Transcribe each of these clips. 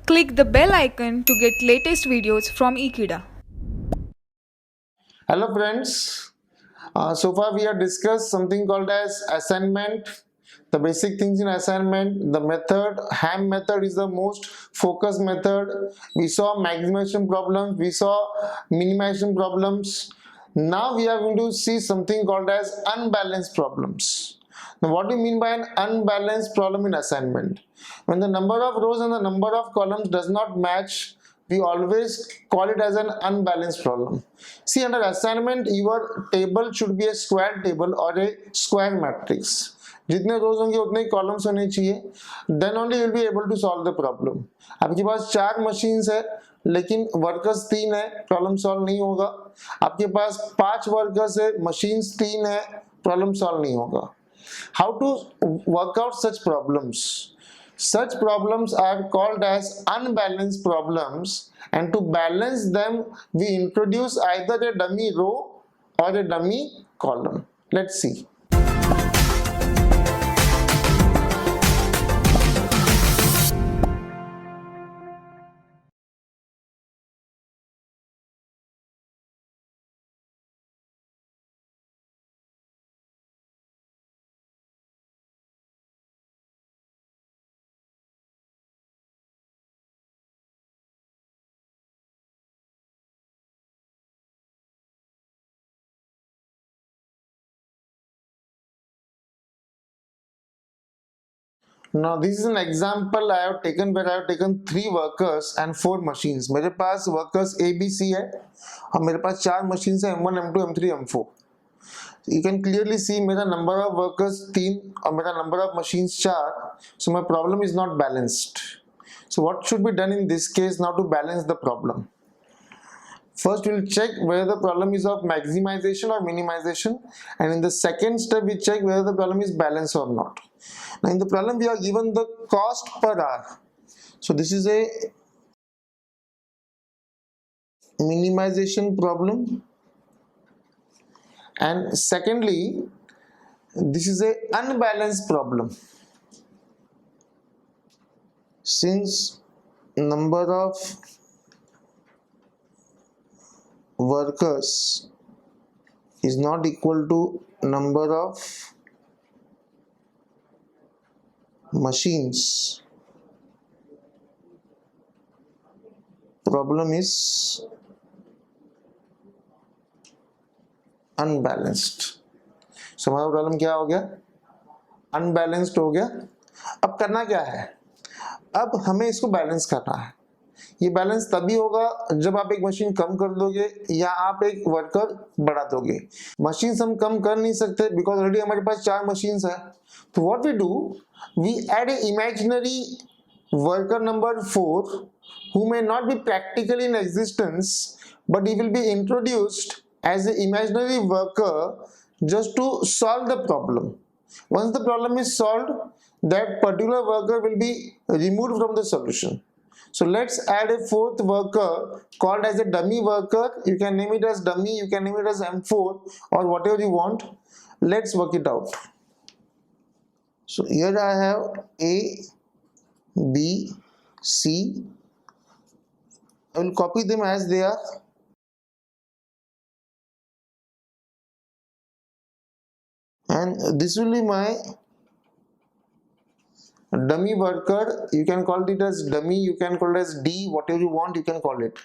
Click the bell icon to get latest videos from Ekeeda. Hello friends, so far we have discussed something called as assignment, the basic things in assignment, the method. Ham method is the most focused method. We saw maximization problems, we saw minimization problems. Now we are going to see something called as unbalanced problems. Now what do you mean by an unbalanced problem in assignment? When the number of rows and the number of columns does not match, we always call it as an unbalanced problem. See, under assignment your table should be a square table or a square matrix. जितने रोज होंगे उतने ही columns होने चाहिए, then only you will be able to solve the problem. आपके पास 4 machines है लेकिन workers 3 है, प्रॉब्लम सॉल्व नहीं होगा. आपके पास 5 वर्कर्स है, मशीन्स 3 है, प्रॉब्लम सॉल्व नहीं होगा. How to work out such problems? Such problems are called as unbalanced problems, and to balance them we introduce either a dummy row or a dummy column. Let's see. Now this is an example I have taken where I have taken 3 workers and 4 machines. मेरे पास workers A, B, C है और मेरे पास 4 machines है M1, M2, M3, M4. You can clearly see मेरा number of workers 3 और मेरा number of machines 4. So my problem is not balanced. So what should be done in this case now to balance the problem? First we'll check whether the problem is of maximization or minimization, and in the second step we check whether the problem is balanced or not. Now in the problem we are given the cost per hour. So this is a minimization problem, and secondly this is a unbalanced problem. Since number of workers is not equal to number of machines, problem is unbalanced. So हमारा problem क्या हो गया? Unbalanced हो गया. अब करना क्या है? अब हमें इसको बैलेंस करना है. ये बैलेंस तभी होगा जब आप एक मशीन कम कर दोगे या आप एक वर्कर बढ़ा दोगे. मशीन्स हम कम कर नहीं सकते बिकॉज ऑलरेडी हमारे पास 4 मशीन्स है. तो what we do, we add a imaginary worker number 4 who may not be practically in existence, but he will be introduced as an imaginary worker just to solve the problem. Once the problem is solved, that particular worker will be removed from the solution. So let's add a 4th worker called as a dummy worker. You can name it as dummy, you can name it as M4 or whatever you want. Let's work it out. So here I have A, B, C. I will copy them as they are. And this will be my dummy worker. You can call it as dummy, you can call it as D, whatever you want, you can call it.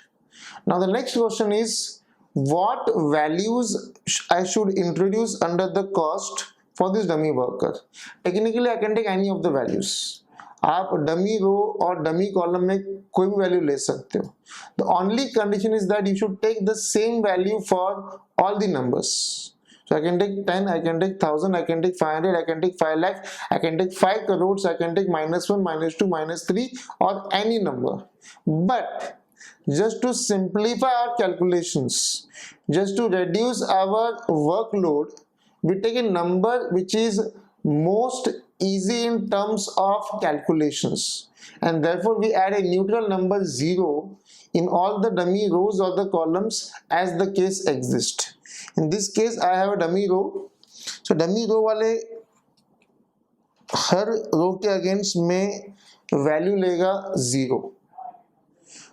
Now the next question is, what values I should introduce under the cost for this dummy worker? Technically I can take any of the values. आप dummy रो और dummy column में कोई भी value ले सकते हो. The only condition is that you should take the same value for all the numbers. So I can take 10, I can take 1000, I can take 500, I can take 5 lakh, I can take 5 crores, I can take -1, -2, -3 or any number. But just to simplify our calculations, just to reduce our workload, we take a number which is most easy in terms of calculations, and therefore we add a neutral number 0 in all the dummy rows or the columns as the case exists. In this case I have a dummy row. So dummy row वाले हर रो के against में value लेगा 0.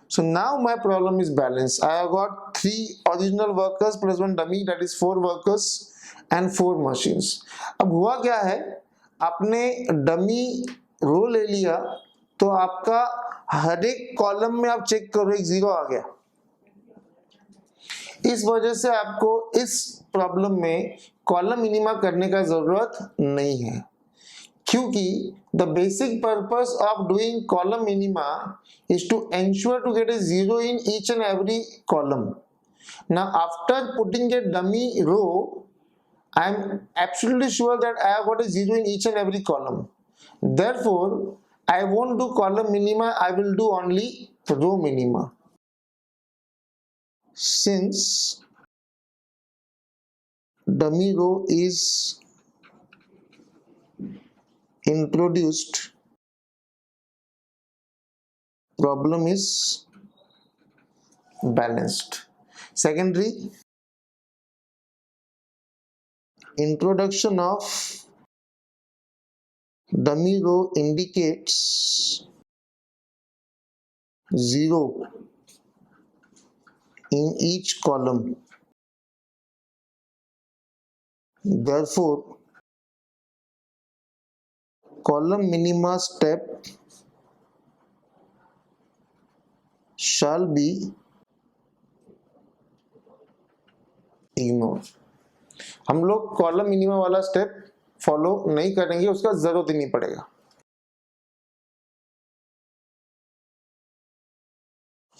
So now my problem is balanced. I have got 3 original workers plus 1 dummy, that is 4 workers and 4 machines. अब हुआ क्या है, आपने dummy रो ले लिया तो आपका हर एक कॉलम में आप चेक करो एक 0 आ गया. इस वजह से आपको इस प्रॉब्लम में कॉलम मिनिमा करने का जरूरत नहीं है, क्योंकि the basic purpose of doing column minima is to ensure to get a 0 in each and every column. Now after putting a dummy row, I am absolutely sure that I have got a 0 in each and every column. Therefore I won't do column minima, I will do only row minima. Since dummy row is introduced, problem is balanced. Secondary, introduction of dummy row indicates 0 in each column. Therefore column minima step shall be ignored. हम लोग column minima वाला step follow नहीं करेंगे, उसका जरूरत ही नहीं पड़ेगा.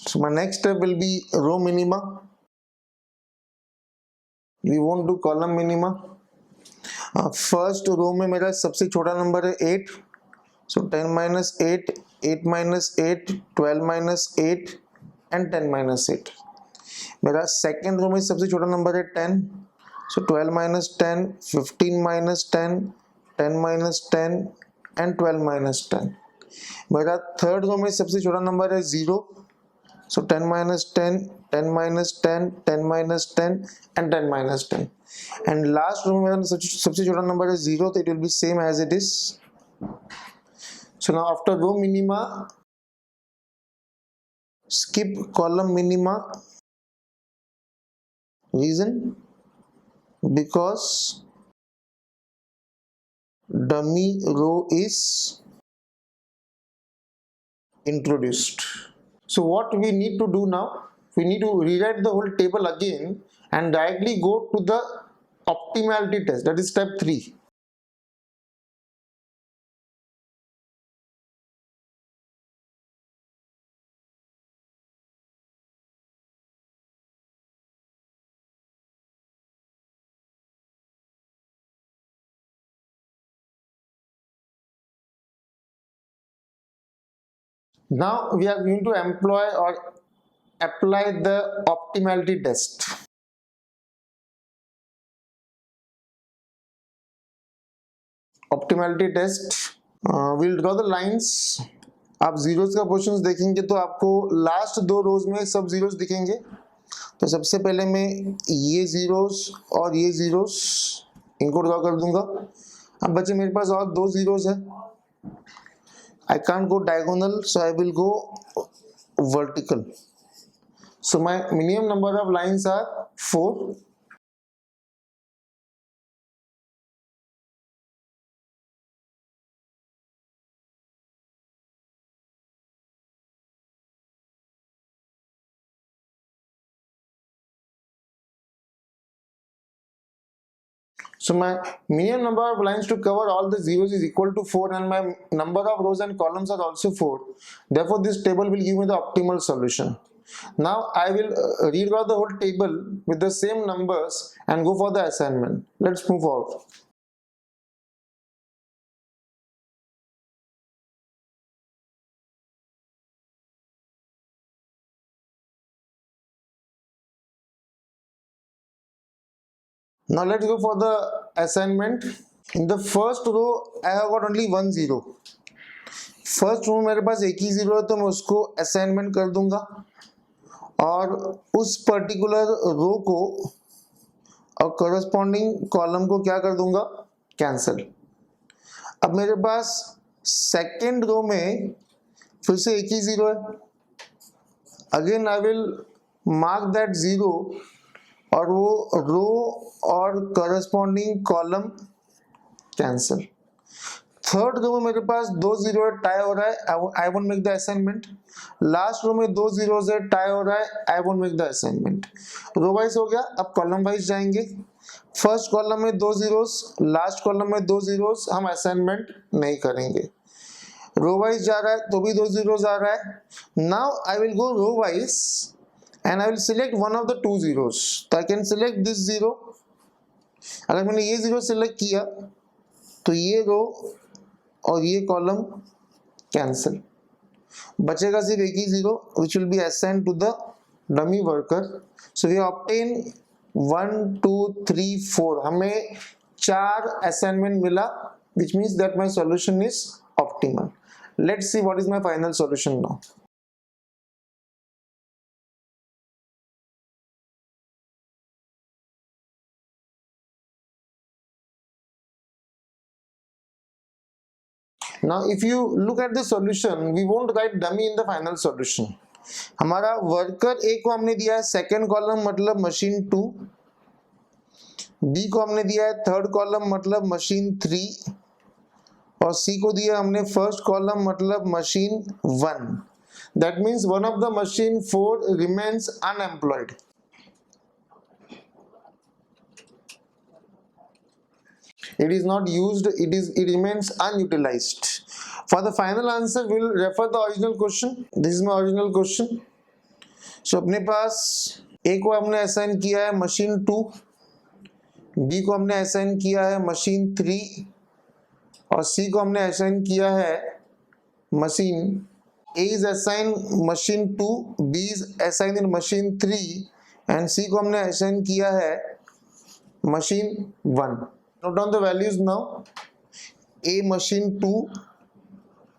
So my next step will be row minima. We won't do column minima. First row में मेरा सबसे छोटा नंबर है 8, so 10 minus 8, 8 minus 8, 12 minus 8 and 10 minus 8. मेरा सेकेंड रो में सबसे छोटा नंबर है 10, so 12 minus 10, 15 minus 10, 10 minus 10 and 12 minus 10. मेरा थर्ड रो में सबसे छोटा नंबर है 0, so 10 minus 10, 10 minus 10, 10 minus 10 and 10 minus 10. And last row में मेरा सबसे छोटा नंबर है 0, तो it will be same as it is. So now after row minima, skip column minima. Reason? Because dummy row is introduced. So what we need to do now? We need to rewrite the whole table again and directly go to the optimality test, that is step 3. Now we are going to employ or apply the optimality test. Optimality test, we'll draw the lines. आप zeros का question देखेंगे तो आपको last 2 रोज में सब zeros दिखेंगे. तो सबसे पहले मैं ये जीरोस और ये जीरोस इनको ड्रॉ कर दूंगा. अब बच्चे मेरे पास और 2 जीरोस है. I can't go diagonal, so I will go vertical. So my minimum number of lines are 4. So my minimum number of lines to cover all the zeros is equal to 4, and my number of rows and columns are also 4. Therefore this table will give me the optimal solution. Now I will redraw the whole table with the same numbers and go for the assignment. Let's move forward. Now let's go for the assignment. In the first row I have got only 1 0. First row मेरे पास एक ही 0 है, तो मैं उसको assignment कर दूंगा और उस पर्टिकुलर रो को और करस्पॉन्डिंग कॉलम को क्या कर दूंगा, कैंसिल. अब मेरे पास सेकेंड रो में फिर से एक ही 0 है, again I will mark that 0 और वो रो और corresponding column cancel. Third row में मेरे पास 2 जीरो टाई हो रहा है, I won't make the assignment. Last row में 2 जीरो से टाई हो रहा है, I won't make the assignment. Row wise हो गया, अब कॉलम वाइज जाएंगे। फर्स्ट कॉलम में 2 जीरोस, लास्ट कॉलम में 2 जीरोस, हम असाइनमेंट नहीं करेंगे। रो वाइज जा रहा है तो भी 2 जीरोस आ रहा है। Now I will go row wise and I will select one of the 2 zeros, तो I can select this zero। अगर मैंने ये जीरो सिलेक्ट किया तो ये रो और ये कॉलम कैंसिल, बचेगा सिर्फ एक ही zero which will be assigned to the dummy worker। so we obtain 1 2 3 4, हमें 4 असाइनमेंट मिला, which means that my solution is optimal। let's see what is my final solution now। Now if you look at the solution, we won't write dummy in the final solution। हमारा worker ए को हमने दिया है second column मतलब machine 2, B को हमने दिया है थर्ड कॉलम मतलब मशीन 3, और सी को दिया हमने फर्स्ट कॉलम मतलब machine 1। That means one of the machine 4 remains unemployed. It is not used, it remains unutilized। For the final answer we will refer the original question। this is my original question। so अपने पास ए को हमने assign किया है machine 2, B को हमने assign किया है machine 3, और सी को हमने असाइन किया है machine. A is assign machine 2, B is assign in machine 3 and C को हमने असाइन किया है machine 1। Note down the values now। A machine 2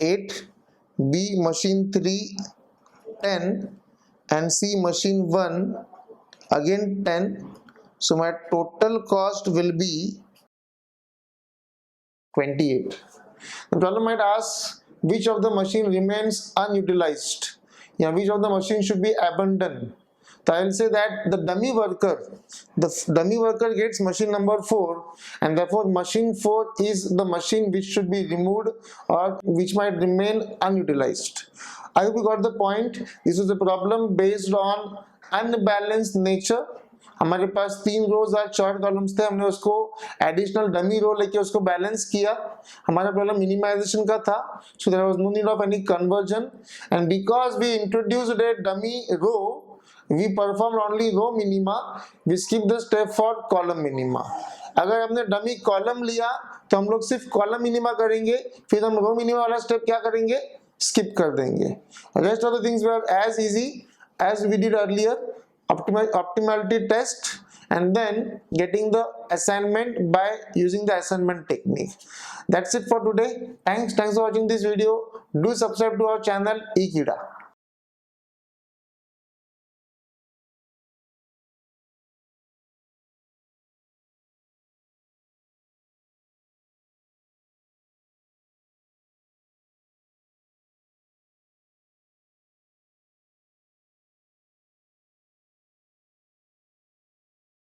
8, B machine 3 10, and C machine 1 again 10। so my total cost will be 28। the problem might ask which of the machine remains unutilized, which of the machine should be abandoned। so I will say that the dummy worker gets machine number 4, and therefore machine 4 is the machine which should be removed or which might remain unutilized। I hope you got the point। this is a problem based on unbalanced nature। हमारे पास 3 रोज और 4 columns थे, हमने उसको additional dummy रो लेके उसको balance किया। हमारा problem minimisation का था, so there was no need of any conversion, and because we introduced a dummy row, we performed only row minima, we skip the step for column minima। अगर हमने dummy column लिया तो हम लोग सिर्फ column minima करेंगे, फिर हम रो मिनिमा वाला स्टेप क्या करेंगे, स्किप कर देंगे। Rest of the things were as easy as we did earlier। optimality test and then getting the assignment by using the assignment technique। that's it for today। thanks for watching this video। do subscribe to our channel Ekeeda।